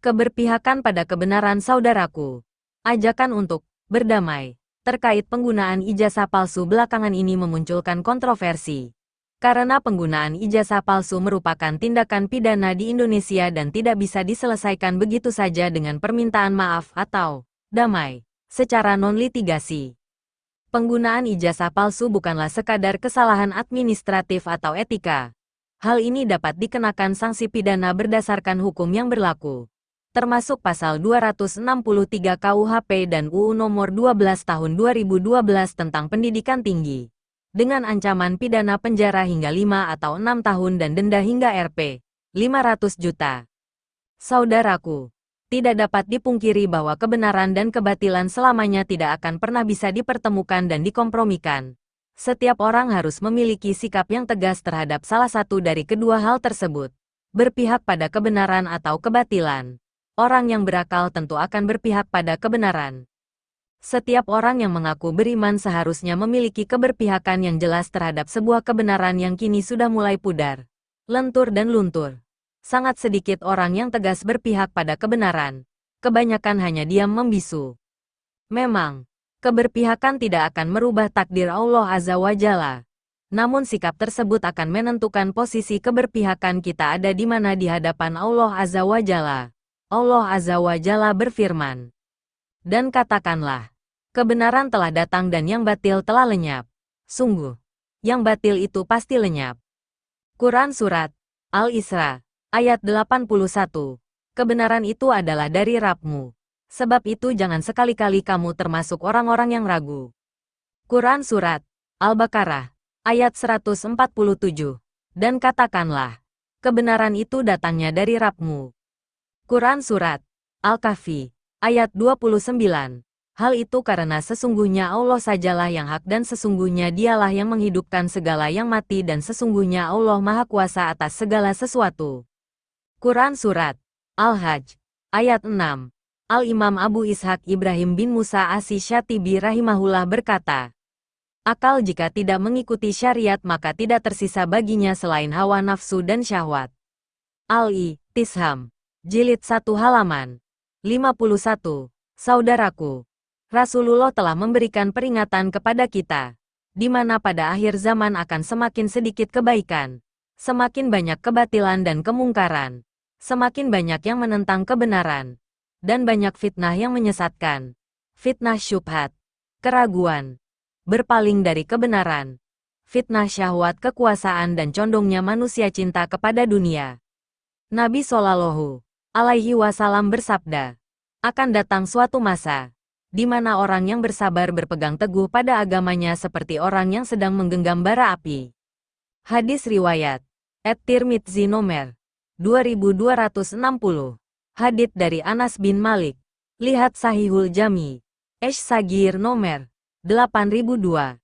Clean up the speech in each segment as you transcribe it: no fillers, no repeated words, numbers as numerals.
Keberpihakan pada kebenaran saudaraku. Ajakan untuk berdamai terkait penggunaan ijazah palsu belakangan ini memunculkan kontroversi. Karena penggunaan ijazah palsu merupakan tindakan pidana di Indonesia dan tidak bisa diselesaikan begitu saja dengan permintaan maaf atau damai secara non-litigasi. Penggunaan ijazah palsu bukanlah sekadar kesalahan administratif atau etika. Hal ini dapat dikenakan sanksi pidana berdasarkan hukum yang berlaku, termasuk pasal 263 KUHP dan UU Nomor 12 Tahun 2012 tentang pendidikan tinggi, dengan ancaman pidana penjara hingga 5 atau 6 tahun dan denda hingga Rp. 500 juta. Saudaraku, tidak dapat dipungkiri bahwa kebenaran dan kebatilan selamanya tidak akan pernah bisa dipertemukan dan dikompromikan. Setiap orang harus memiliki sikap yang tegas terhadap salah satu dari kedua hal tersebut, berpihak pada kebenaran atau kebatilan. Orang yang berakal tentu akan berpihak pada kebenaran. Setiap orang yang mengaku beriman seharusnya memiliki keberpihakan yang jelas terhadap sebuah kebenaran yang kini sudah mulai pudar, lentur dan luntur. Sangat sedikit orang yang tegas berpihak pada kebenaran. Kebanyakan hanya diam membisu. Memang, keberpihakan tidak akan merubah takdir Allah Azza wa Jalla. Namun sikap tersebut akan menentukan posisi keberpihakan kita ada di mana di hadapan Allah Azza wa Jalla. Allah Azza wa Jalla berfirman, "Dan katakanlah, kebenaran telah datang dan yang batil telah lenyap. Sungguh, yang batil itu pasti lenyap." Quran Surat Al-Isra, ayat 81. Kebenaran itu adalah dari Rabb-Mu. Sebab itu jangan sekali-kali kamu termasuk orang-orang yang ragu. Quran Surat Al-Baqarah, ayat 147. Dan katakanlah, kebenaran itu datangnya dari Rabb-Mu. Quran Surat Al-Kahfi, ayat 29. Hal itu karena sesungguhnya Allah sajalah yang hak dan sesungguhnya dialah yang menghidupkan segala yang mati dan sesungguhnya Allah Maha Kuasa atas segala sesuatu. Quran Surat Al-Hajj, ayat 6. Al-Imam Abu Ishaq Ibrahim bin Musa Asy-Syatibi rahimahullah berkata, akal jika tidak mengikuti syariat maka tidak tersisa baginya selain hawa nafsu dan syahwat. Al-Tisham, Jilid 1 halaman 51. Saudaraku, Rasulullah telah memberikan peringatan kepada kita, di mana pada akhir zaman akan semakin sedikit kebaikan, semakin banyak kebatilan dan kemungkaran, semakin banyak yang menentang kebenaran, dan banyak fitnah yang menyesatkan, fitnah syubhat, keraguan, berpaling dari kebenaran, fitnah syahwat kekuasaan dan condongnya manusia cinta kepada dunia. Nabi Shallallahu Alaihi Wasallam bersabda, akan datang suatu masa, di mana orang yang bersabar berpegang teguh pada agamanya seperti orang yang sedang menggenggam bara api. Hadis riwayat At-Tirmidzi nomor 2260. Hadits dari Anas bin Malik. Lihat Sahihul Jami. Sagir nomor 8002.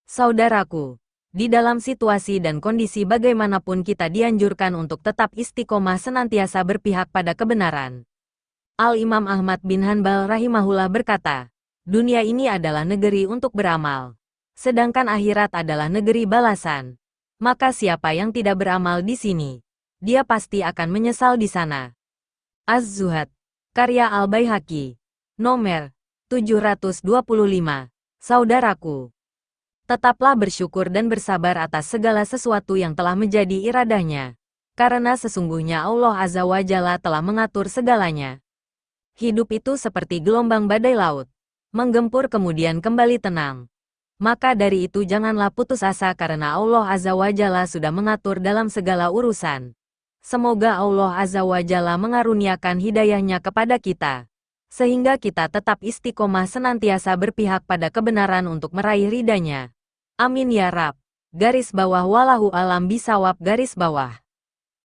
Saudaraku, di dalam situasi dan kondisi bagaimanapun kita dianjurkan untuk tetap istiqomah senantiasa berpihak pada kebenaran. Al-Imam Ahmad bin Hanbal rahimahullah berkata, dunia ini adalah negeri untuk beramal, sedangkan akhirat adalah negeri balasan. Maka siapa yang tidak beramal di sini, dia pasti akan menyesal di sana. Az-Zuhad, karya Al-Baihaqi, nomor 725. Saudaraku, tetaplah bersyukur dan bersabar atas segala sesuatu yang telah menjadi iradahnya, karena sesungguhnya Allah Azza wa Jalla telah mengatur segalanya. Hidup itu seperti gelombang badai laut, menggempur kemudian kembali tenang. Maka dari itu janganlah putus asa karena Allah Azza wa Jalla sudah mengatur dalam segala urusan. Semoga Allah Azza wa Jalla mengaruniakan hidayahnya kepada kita, sehingga kita tetap istiqomah senantiasa berpihak pada kebenaran untuk meraih ridhanya. Amin ya Rabb. Garis bawah wallahu alam bisawab garis bawah.